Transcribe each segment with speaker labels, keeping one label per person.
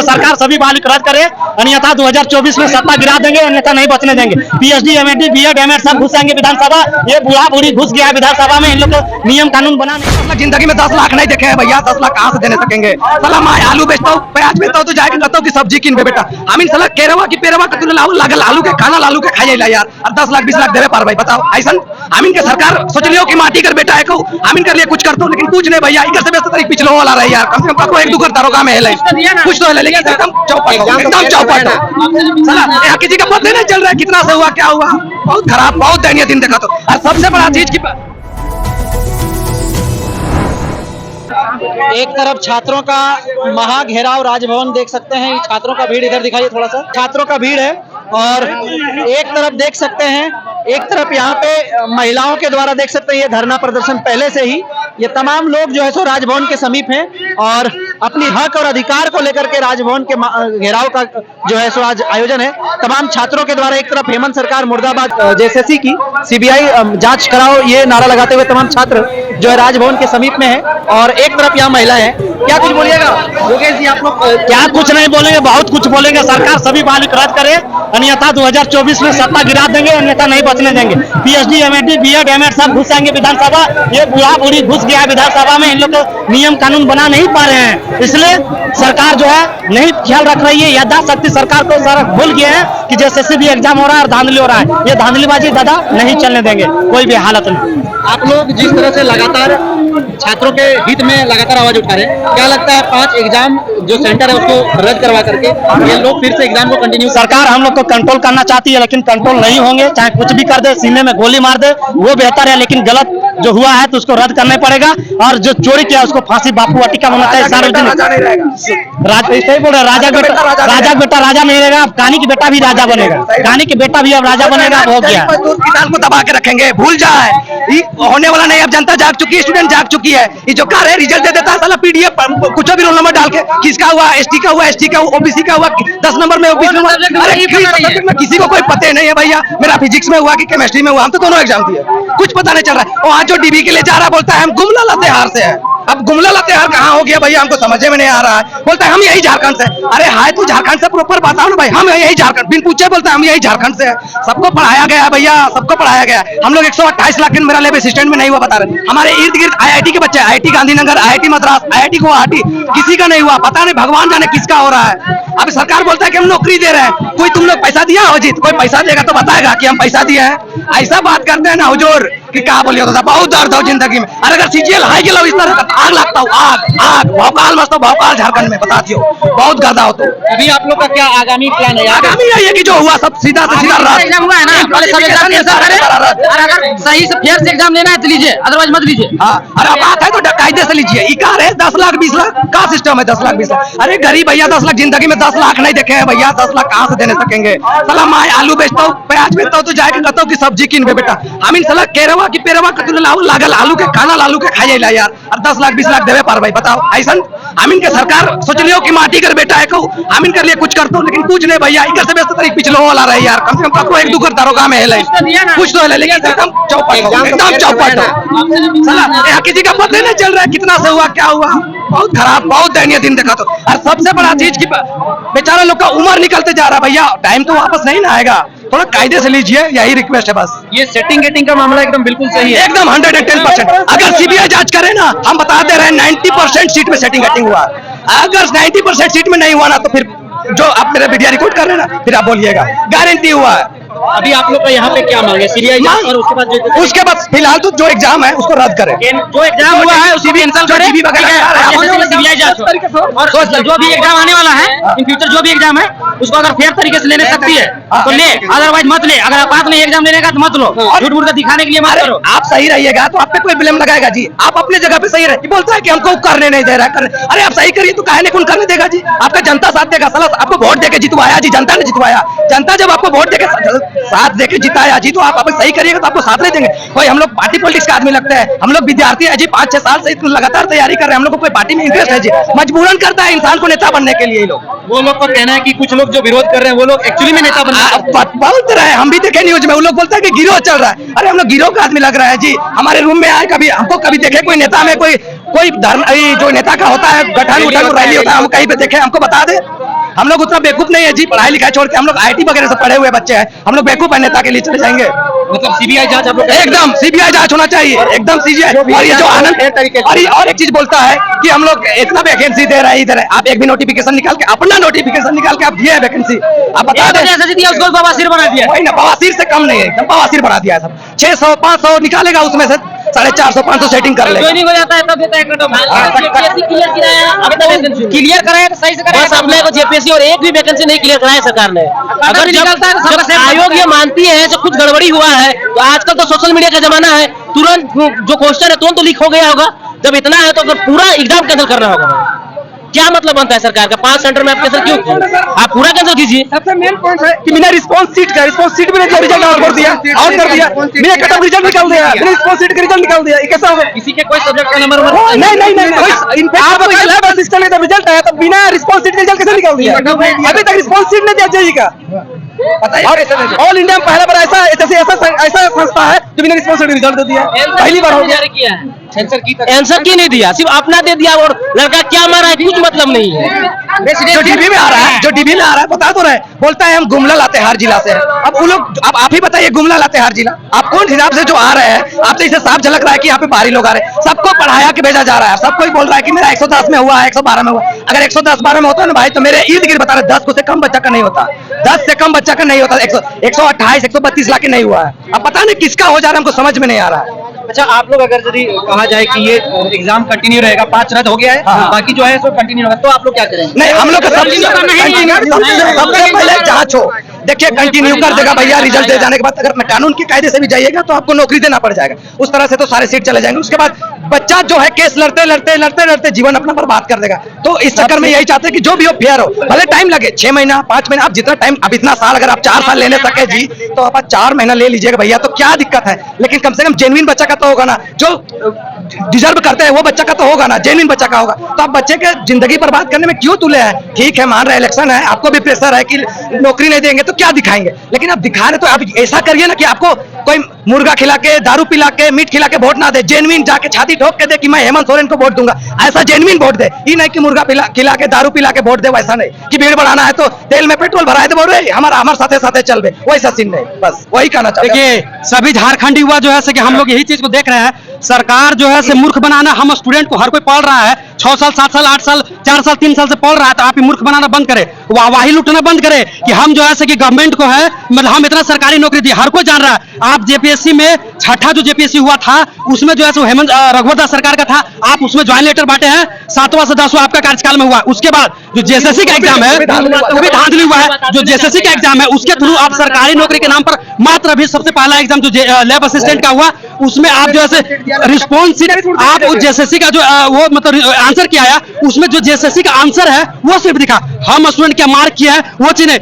Speaker 1: सरकार सभी बहाली रद्द करे, अन्यथा 2024 में सत्ता गिरा देंगे, अन्यथा नहीं बचने देंगे। पीएचडी, एमएडी, बीएड, एमएड सब घुस जाएंगे विधानसभा। ये बूढ़ा बूढ़ी घुस गया विधानसभा में, इन लोग को नियम कानून बनाने।
Speaker 2: जिंदगी में 10 लाख नहीं देखे हैं भैया, 10 लाख कहाँ से देने सकेंगे। साला मैं आलू बेचता हूँ, प्याज बेचता हूँ, तो जाके कहता हूँ कि सब्जी किन बेटा। हम इन साला केरवा की पेरवा का तूने लागल आलू के खाना लालू के खाइए यार, और 10 लाख 20 लाख देवे पार भाई बताओ। ऐसा हम इनके सरकार सोच लियो कि माटी कर बेटा है को हम इनके लिए कुछ करते हो, लेकिन कुछ नहीं भैया। इनका से बेहतर तरीके पिछलो वाला रहे यार, कम से कम एक दो कर दारोगा में है कुछ तो है, लेकिन एकदम चौपट, एकदम चौपट। साला यहाँ किसी का पता नहीं चल रहा है कितना से हुआ क्या हुआ। बहुत खराब, बहुत दयनीय दिन देखा। तो और सबसे बड़ा चीज की
Speaker 3: एक तरफ छात्रों का महा घेराव राजभवन देख सकते हैं, छात्रों का भीड़ इधर दिखाइए थोड़ा सा, छात्रों का भीड़ है। और एक तरफ देख सकते हैं, एक तरफ यहाँ पे महिलाओं के द्वारा देख सकते हैं ये धरना प्रदर्शन पहले से ही, ये तमाम लोग जो है सो राजभवन के समीप हैं और अपनी हक और अधिकार को लेकर के राजभवन के घेराव का जो है सो आज आयोजन है तमाम छात्रों के द्वारा। एक तरफ हेमंत सरकार मुर्दाबाद, जेएसएससी की सीबीआई जांच कराओ, ये नारा लगाते हुए तमाम छात्र जो है राजभवन के समीप में है, और एक तरफ यहाँ महिला है। क्या कुछ बोलिएगा योगेश जी आप लोग?
Speaker 1: क्या कुछ नहीं बोलेंगे, बहुत कुछ बोलेंगे। सरकार सभी बहाली रद्द करे, अन्यथा 2024 में सत्ता गिरा देंगे, अन्यथा नहीं बचने देंगे। पीएचडी, एमएडी, बीएड, एमएड सब घुस जाएंगे विधानसभा। ये बूढ़ा बूढ़ी घुस गया विधानसभा में, इन लोग को नियम कानून बना नहीं पा रहे हैं, इसलिए सरकार जो है नहीं ख्याल रख रही है। याददाश्त सरकार को सारा भूल गए हैं कि जैसे भी एग्जाम हो रहा है और धांधली हो रहा है। ये धांधलीबाजी दादा नहीं चलने देंगे कोई भी हालत में।
Speaker 3: आप लोग जिस तरह से लगातार छात्रों के हित में लगातार आवाज उठा रहे हैं, क्या लगता है 5 एग्जाम जो सेंटर है उसको रद्द करवा करके ये लोग फिर से एग्जाम को कंटिन्यू?
Speaker 1: सरकार हम लोग को कंट्रोल करना चाहती है, लेकिन कंट्रोल नहीं होंगे। चाहे कुछ भी कर दे, सीने में गोली मार दे, वो बेहतर है, लेकिन गलत जो हुआ है तो उसको रद्द करना पड़ेगा। और जो चोरी किया उसको फांसी बापू अटिका होना चाहिए। सही बोल रहे, राजा बेटा राजा नहीं रहेगा, कानी की बेटा भी राजा बनेगा, कानी की बेटा भी अब राजा बनेगा। हो गया
Speaker 2: किसान को दबा के रखेंगे, भूल जाए होने वाला नहीं। अब जनता जाग चुकी है, स्टूडेंट जाग चुकी है। ये जो कार है रिजल्ट दे देता है साला पीडीएफ, कुछ भी रोल नंबर डाल के, किसका हुआ, एसटी का हुआ, एसटी का हुआ, ओबीसी का हुआ, 10 नंबर में ओबीसी में। अरे किसी को कोई पता नहीं है भैया, मेरा फिजिक्स में हुआ कि केमिस्ट्री में हुआ, हम तो दोनों एग्जाम दिए, कुछ पता नहीं चल रहा है। वहाँ जो डीबी के लिए जा रहा बोलता है हम गुमला लातेहार से है। अब गुमला लातेहार कहाँ हो गया भैया, हमको समझ में नहीं आ रहा है। बोलता है हम यही झारखंड से। अरे हाय तू झारखंड से प्रॉपर बताओ ना भाई, हम यही झारखंड, बिन पूछे बोलता है हम यही झारखंड से है। सबको पढ़ाया गया है भैया, सबको पढ़ाया गया है। हम लोग 128 लाख मेरा लेवल असिस्टेंट में नहीं हुआ बता रहे। हमारे इर्द गिर्द आईआईटी के बच्चे, IIT Gandhinagar, IIT Madras, IIT Guwahati, किसी का नहीं हुआ। पता नहीं भगवान जाने किसका हो रहा है। अब सरकार बोलता है कि हम नौकरी दे रहे हैं, कोई तुम लोग पैसा दिया अजीत? कोई पैसा देगा तो बताएगा कि हम पैसा दिए हैं। ऐसा बात करते हैं ना हुजूर कि क्या बोलिए होता, बहुत दर्द हो जिंदगी में। अरे अगर सीजीएल हाई के लो इस तरह आग लगता हूँ, आग आग भोपाल मस्त भोपाल झारखंड में बता दियो, बहुत गर्दा हो। तो
Speaker 3: अभी आप लोग का क्या आगामी प्लान है?
Speaker 2: आगामी यही है कि जो हुआ सब सीधा से सीधा
Speaker 4: एग्जाम हुआ है ना, अगर सही से फेयर से एग्जाम लेना है तो लीजिए, अदरवाइज मत लीजिए।
Speaker 2: अरे बात है तो कायदे से लीजिए। इकार है 10 लाख 20 लाख का सिस्टम है, 10 लाख 20 लाख। अरे गरीब भैया 10 लाख जिंदगी में 10 लाख नहीं देखे हैं भैया, 10 लाख कहाँ से देने सकेंगे। साला मैं आलू बेचता हूँ, प्याज बेचता हूँ, तो जाके कहता हूँ कि सब्जी किन बेटा। हम इन साला केरवा की पेरवा का तूने लागल आलू के खाना लालू के खाइए यार, और 10 लाख 20 लाख देवे पार भाई बताओ। ऐसा हम इनके सरकार सोच लियो कि माटी कर बेटा है को हम इनके लिए कुछ करते हो, लेकिन कुछ नहीं भैया। इनका से बेहतर तरीके पिछलो वाला रहे यार, कम से कम एक दो कर दारोगा में है कुछ तो है, लेकिन एकदम चौपट, एकदम चौपट। साला यहाँ किसी का पता नहीं चल रहा है कितना से हुआ क्या हुआ। बहुत खराब, बहुत दयनीय दिन देखा। तो और सबसे बड़ा चीज की बेचारा लोग का उम्र निकलते जा रहा भैया, टाइम तो वापस नहीं ना आएगा। थोड़ा कायदे से लीजिए, यही रिक्वेस्ट है बस।
Speaker 3: ये सेटिंग गेटिंग का मामला एकदम बिल्कुल सही है,
Speaker 2: एकदम 110%। अगर सीबीआई जांच करे ना, हम बताते रहे 90% सीट में सेटिंग गेटिंग हुआ। अगर 90% सीट में नहीं हुआ ना, तो फिर जो आप मेरा वीडियो रिकॉर्ड कर रहे हैं ना, फिर आप बोलिएगा गारंटी हुआ है।
Speaker 3: अभी आप लोग का यहाँ पे क्या मांगे? सीबीआई जांच और
Speaker 2: उसके बाद फिलहाल तो जो एग्जाम है उसको रद्द करें।
Speaker 4: जो एग्जाम हुआ है उसी भी कैंसिल करें, सीबीआई जांच और जो भी एग्जाम आने वाला है इन फ्यूचर, जो भी एग्जाम है उसको अगर फेयर तरीके से लेने सकती है तो ले, अदरवाइज मत ले। अगर आप नहीं एग्जाम लेने का तो मत लो, झूठ मूठ दिखाने के लिए मत करो।
Speaker 2: आप सही रहिएगा तो आप पे कोई ब्लेम लगाएगा जी। आप अपने जगह पे सही रहे, बोलता है कि हमको करने नहीं दे रहा करने। अरे आप सही करिए तो काहे ने कौन करने देगा जी? आपका जनता साथ देगा। साला आपको वोट देके जितवाया जी, जनता ने जितवाया। जनता जब आपको वोट देके साथ देके जिताया जी, तो आप सही करिएगा तो आपको साथ नहीं देंगे। भाई हम लोग पार्टी पॉलिटिक्स का आदमी लगता है, हम लोग विद्यार्थी है जी, 5-6 साल से लगातार तैयारी कर रहे हैं। हम लोग को कोई पार्टी में इंटरेस्ट है जी, मजबूरन करता है इंसान को नेता बनने के लिए। लोग
Speaker 3: वो लोग का कहना है कि कुछ लोग जो विरोध कर रहे हैं वो लोग एक्चुअली में नेता
Speaker 2: बोलते रहे, हम भी देखे न्यूज में। वो लोग बोलते हैं कि गिरोह चल रहा है। अरे हम लोग गिरोह का आदमी लग रहा है जी। हमारे रूम में आए कभी, हमको कभी देखे कोई नेता में कोई धर्म जो नेता का होता है गठन उठन रैली होता है, हम कहीं पे देखे, हमको बता दे। हम लोग उतना बेवकूफ नहीं है जी, पढ़ाई लिखाई छोड़ के हम लोग आईटी वगैरह से पढ़े हुए बच्चे हैं, हम लोग बेवकूफ है नेता के लिए चले जाएंगे।
Speaker 4: मतलब सीबीआई जांच आप लोग
Speaker 2: एकदम सीबीआई जांच होना चाहिए, एकदम सीबीआई। और ये जो आनंद और एक चीज बोलता है कि हम लोग इतना वैकेंसी दे रहे हैं इधर, आप एक भी नोटिफिकेशन निकाल के, अपना नोटिफिकेशन निकाल के आप दिए है वैकेंसी, आप बता दें
Speaker 4: उसको बवासीर बना दिया।
Speaker 2: वही ना, बवासीर से कम नहीं है, एकदम बवासीर बना दिया है सब। 600 500 निकालेगा, उसमें से 450 500 सेटिंग कर लेगा।
Speaker 4: ज्वाइनिंग हो जाता है तब देता है क्लियर कराया तो सही से कराया।
Speaker 5: बस अपने को जेपीएससी और एक भी वैकेंसी नहीं क्लियर कराया सरकार ने। अगर जब आयोग ये मानती है जो कुछ गड़बड़ी हुआ है, तो आजकल तो सोशल मीडिया का जमाना है, तुरंत जो क्वेश्चन है तुरंत तो लीक हो गया होगा। जब इतना है तो पूरा एग्जाम कैंसिल करना होगा। क्या मतलब बनता है सरकार का? 5 सेंटर में आप कैंसिल क्यों किए? आप पूरा कैंसिल कीजिए।
Speaker 2: सबसे मेन पॉइंट है कि बिना रिस्पांस सीट भी नहीं दिया, रिजल्ट आउट कर दिया, बिना कट ऑफ रिजल्ट निकाल दिया, बिना रिस्पांस सीट का रिजल्ट निकाल दिया। ये कैसा होगा?
Speaker 4: किसी के कोई सब्जेक्ट का नंबर
Speaker 2: नहीं, आप लैब असिस्टेंट का रिजल्ट आया तो बिना रिस्पांस सीट का रिजल्ट कैसे निकाल दिया? अभी तक रिस्पांस सीट नहीं दिया जेई का। ऑल इंडिया में पहला बार ऐसा संस्था है जो बिना रिस्पांस सीट रिजल्ट दे दिया, पहली बार हो गया।
Speaker 5: आंसर की नहीं दिया, सिर्फ अपना दे दिया, और लड़का क्या मारा है कुछ मतलब नहीं है।
Speaker 2: जो डीबी में आ रहा है, बता तो रहे, बोलता है हम गुमला लाते हर जिला से। अब वो लोग, अब आप ही बताइए, गुमला लाते हर जिला आप कौन हिसाब से जो आ रहे हैं? आपसे इसे साफ झलक रहा है कि यहाँ पे बाहरी लोग आ रहे हैं। सबको पढ़ाया के भेजा जा रहा है, सबको ही बोल रहा है कि मेरा 110 में हुआ है, 112 में हुआ। अगर 110 12 में होता है ना भाई, तो मेरे इर्द गिर्द बता रहे 10 से कम बच्चा का नहीं होता, 10 से कम बच्चा का नहीं होता, 128 132 लाख नहीं हुआ है। अब पता नहीं किसका हो जा रहा है, हमको समझ में नहीं आ रहा है।
Speaker 3: अच्छा, आप लोग अगर यदि कहा जाए कि ये एग्जाम कंटिन्यू रहेगा, 5 रद्द हो गया है, बाकी जो है सो कंटिन्यू होगा, तो आप लोग क्या करेंगे?
Speaker 2: नहीं, हम लोग का सबसे पहले जांच हो। देखिए, कंटिन्यू कर देगा भैया, रिजल्ट दे जाने के बाद अगर कानून के कायदे से भी जाइएगा तो आपको नौकरी देना पड़ जाएगा। उस तरह से तो सारे सीट चले जाएंगे। उसके बाद बच्चा जो है केस लड़ते जीवन अपना बर्बाद कर देगा। तो इस चक्कर में यही चाहते हैं कि जो भी हो फेयर हो, भले टाइम लगे 6 महीना 5 महीना, आप जितना टाइम, अब इतना साल अगर आप 4 साल लेने सके जी, तो आप 4 महीना ले लीजिएगा भैया, तो क्या दिक्कत है? लेकिन कम से कम जेन्युइन बच्चा का तो होगा ना, जो डिजर्व करते हैं वो बच्चा का तो होगा ना, जेन्युइन बच्चा का होगा। तो आप बच्चे के जिंदगी बर्बाद करने में क्यों तुले हैं? ठीक है, मान रहे इलेक्शन है, आपको भी प्रेशर है कि नौकरी नहीं देंगे तो क्या दिखाएंगे, लेकिन आप दिखा रहे तो आप ऐसा करिए ना कि आपको कोई मुर्गा खिला के, दारू पिला के, मीट खिला के वोट ना दे, जेन्युइन जाके छाती ठोक के दे कि मैं हेमंत सोरेन को वोट दूंगा, ऐसा जेन्युइन वोट दे। ये नहीं कि मुर्गा खिला के, दारू पिला के वोट दे, वैसा नहीं कि भीड़ बढ़ाना है तो तेल में पेट्रोल भराए दे, बोल रहे हमारे साथे साथे चल बे, वैसा सीन नहीं। बस वही कहना चाहते हैं।
Speaker 1: देखिए, सभी झारखंडी युवा जो है कि हम लोग यही चीज को देख रहे हैं, सरकार जो है मूर्ख बनाना, हम स्टूडेंट को हर कोई पढ़ रहा है, 6 साल 7 साल 8 साल 4 साल 3 साल से पढ़ रहा है, तो आप ही मूर्ख बनाना बंद करे, वाही लुटना बंद करे कि हम जो है कि गवर्नमेंट को है, मतलब हम इतना सरकारी नौकरी दी, हर कोई जान रहा है। आप जेपीएससी में छठा जो जेपीएससी हुआ था उसमें जो है हेमंत रघुवर दास सरकार का था, आप उसमें ज्वाइन लेटर बांटे हैं, 7वां से 10वां आपका कार्यकाल में हुआ। उसके बाद जो जेएसएससी का एग्जाम है वो भी धांधली हुआ है, जो जेएसएससी का एग्जाम है उसके थ्रू आप सरकारी नौकरी के नाम पर मात्र अभी सबसे पहला एग्जाम जो लैब असिस्टेंट का हुआ, उसमें आप जो है रिस्पॉन्स आप जेएसएससी का जो वो मतलब आंसर किया है, उसमें जो जेएसएससी का आंसर है वो सिर्फ दिखा, हम स्टूडेंट क्या मार्क किया है वो चीज नहीं,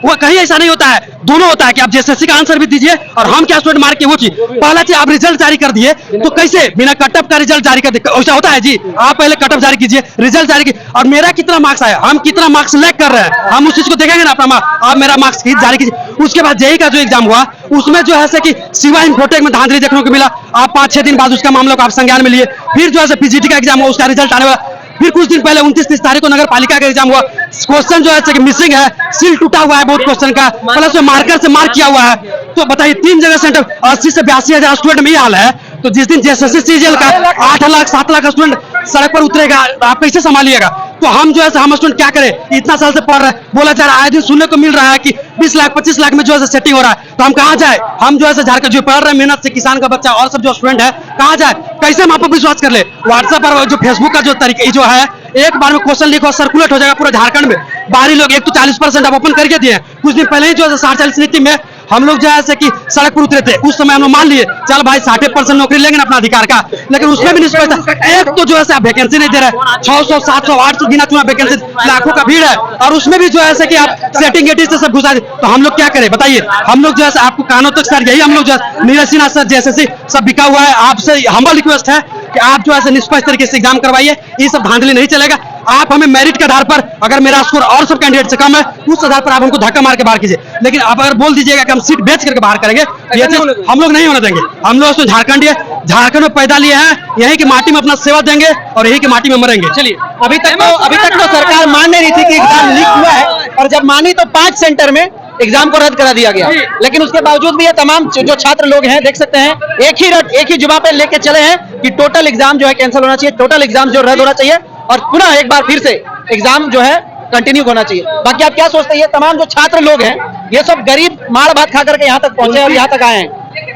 Speaker 1: वो कहीं ऐसा नहीं होता है, दोनों होता है कि आप जेएसएससी का आंसर भी दीजिए और हम क्या स्टूडेंट मार्क किए वो चीज। पहला चीज आप रिजल्ट जारी कर दिए तो कैसे बिना कटअप का रिजल्ट जारी कर दिए, ऐसा होता है जी? आप पहले कटअप जारी कीजिए, रिजल्ट जारी कीजिए, और मेरा कितना मार्क्स आया, हम कितना मार्क्स लैग कर रहे हैं, हम उस चीज को देखेंगे ना अपना मार्क्स। आप मेरा मार्क्स जारी कीजिए। उसके बाद जेईई का जो एग्जाम हुआ उसमें जो है कि सिवा इन्फोटेक में धांधली देखने को मिला, आप 5-6 दिन बाद उसका मामला को आप संज्ञान में लिए। फिर जो है पीजीटी का एग्जाम हुआ, उसका रिजल्ट आने वाला। फिर कुछ दिन पहले 29-30 तारीख को नगर पालिका का एग्जाम हुआ, क्वेश्चन जो है मिसिंग है, सील टूटा हुआ है बहुत क्वेश्चन का, प्लस में मार्कर से मार्क किया हुआ है। तो बताइए 3 जगह सेंटर 80 से 82 हजार स्टूडेंट में ये हाल है, तो जिस दिन जेएसएससी सीजीएल का 8 लाख 7 लाख स्टूडेंट सड़क पर उतरेगा, आप कैसे संभालिएगा? तो हम जो है हम स्टूडेंट क्या करें? इतना साल से पढ़ रहे हैं, बोला जा रहा है, आए दिन सुनने को मिल रहा है कि 20 लाख 25 लाख में जो है सेटिंग हो रहा है, तो हम कहाँ जाए? हम जो है झारखंड जो पढ़ रहे हैं मेहनत से, किसान का बच्चा और सब जो स्टूडेंट है, कहाँ जाए? कैसे हम आप पर विश्वास कर ले? व्हाट्सएप पर जो फेसबुक का जो तरीका जो है, एक बार में क्वेश्चन लिखो सर्कुलेट हो जाएगा पूरा झारखंड में। बाहरी लोग एक तो 40% आप ओपन करके दिए, कुछ दिन पहले ही जो है 60-40 नीति में हम लोग जो है कि सड़क पर उतरे थे, उस समय हम लोग मान लिए चल भाई 60% नौकरी लेंगे ना अपना अधिकार का, लेकिन उसमें भी निष्पक्षता एक तो जो है वैकेंसी नहीं दे रहे, 600 700 800 गिना चुना वैकेंसी, लाखों का भीड़ है, और उसमें भी जो है कि आप सेटिंग एटी से सब घुसा दे, तो हम लोग क्या करें बताइए? हम लोग जो है आपको कानों तक सर यही हम लोग जो है नीरज सिन्हा सर जेएसएससी सब बिका हुआ है, आपसे हम्बल रिक्वेस्ट है कि आप जो है निष्पक्ष तरीके से एग्जाम करवाइए, ये सब धांधली नहीं चलेगा। आप हमें मेरिट के आधार पर, अगर मेरा स्कोर और सब कैंडिडेट से कम है उस आधार पर आप हमको धक्का मार के बाहर कीजिए, लेकिन आप अगर बोल दीजिएगा कि हम सीट बेच करके बाहर करेंगे, ये चीज हम लोग नहीं होने देंगे। हम लोग तो झारखंड है, झारखंड में पैदा लिए हैं, यहीं की माटी में अपना सेवा देंगे और यहीं की माटी में मरेंगे।
Speaker 3: चलिए, अभी तक तो सरकार मान नहीं रही थी कि एग्जाम लीक हुआ है, और जब मानी तो 5 सेंटर में एग्जाम को रद्द करा दिया गया। लेकिन उसके बावजूद भी ये तमाम जो छात्र लोग हैं देख सकते हैं एक ही जुबान पे लेके चले हैं कि टोटल एग्जाम जो है कैंसिल होना चाहिए, टोटल एग्जाम जो रद्द होना चाहिए और पुनः एक बार फिर से एग्जाम जो है कंटिन्यू होना चाहिए। बाकी आप क्या सोचते हैं, ये तमाम जो छात्र लोग हैं ये सब गरीब माड़ भात खा करके यहाँ तक पहुंचे और यहाँ तक आए हैं,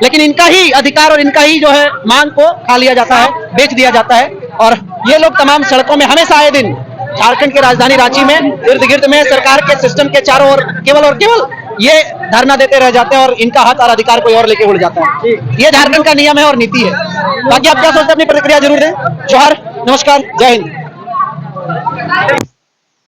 Speaker 3: लेकिन इनका ही अधिकार और इनका ही जो है मांग को खा लिया जाता है, बेच दिया जाता है। और ये लोग तमाम सड़कों में हमेशा आए दिन झारखंड की राजधानी रांची में इर्द गिर्द में सरकार के सिस्टम के चारों ओर केवल ये धरना देते रह जाते हैं और इनका हक और अधिकार कोई और लेके उड़ जाता है। ये झारखंड का नियम है और नीति है। बाकी आप क्या सोचते हैं, अपनी प्रतिक्रिया जरूर दें। जोहार, नमस्कार, जय हिंद।